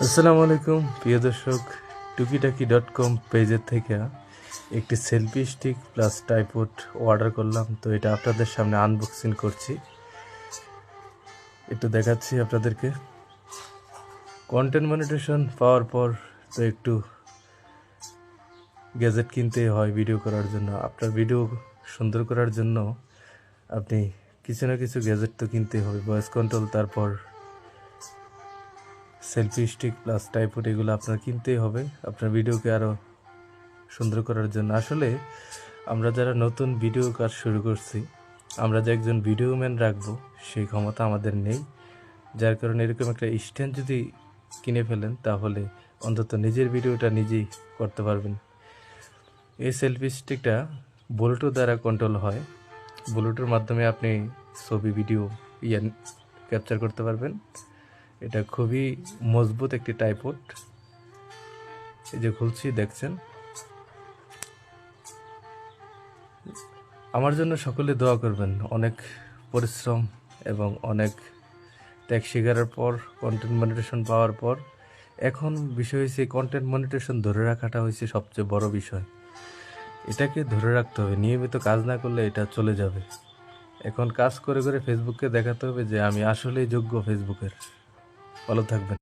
আসসালামু আলাইকুম প্রিয় দর্শক, টুকিটাকি.com পেজের থেকে একটি selfie stick plus tripod order করলাম। তো এটা আপনাদের সামনে আনবক্সিং করছি, একটু দেখাচ্ছি আপনাদেরকে। কন্টেন্ট মনিটেশন পাওয়ার পর তো একটু গ্যাজেট কিনতে হয় ভিডিও করার জন্য। আপনার ভিডিও সুন্দর করার জন্য আপনি কিছু না কিছু গ্যাজেট তো কিনতে হবে, ভয়েস কন্ট্রোল, তারপর সেলফি স্টিক প্লাস ট্রাইপড, এগুলো আপনার কিনতেই হবে আপনার ভিডিওকে আরও সুন্দর করার জন্য। আসলে আমরা যারা নতুন ভিডিও কাজ শুরু করছি, আমরা যে একজন ভিডিও ম্যান রাখবো সেই ক্ষমতা আমাদের নেই। যার কারণে এরকম একটা স্ট্যান্ড যদি কিনে ফেলেন তাহলে অন্তত নিজের ভিডিওটা নিজেই করতে পারবেন। এই সেলফি স্টিকটা ব্লুটুথ দ্বারা কন্ট্রোল হয়। ব্লুটুথের মাধ্যমে আপনি ছবি ভিডিও ক্যাপচার করতে পারবেন। এটা খুবই মজবুত একটি ট্রাইপড। এই যে খুলছি, দেখছেন। আমার জন্য সকলে দোয়া করবেন। অনেক পরিশ্রম এবং অনেক ত্যাগ স্বীকারের পর, কন্টেন্ট মনিটেশন পাওয়ার পর এখন বিষয় হয়েছে কন্টেন্ট মনিটেশন ধরে রাখাটা হয়েছে সবচেয়ে বড় বিষয়। এটাকে ধরে রাখতে হবে, নিয়মিত কাজ না করলে এটা চলে যাবে। এখন কাজ করে করে ফেসবুককে দেখাতে হবে যে আমি আসলেই যোগ্য ফেসবুকের। ভালো থাকবেন।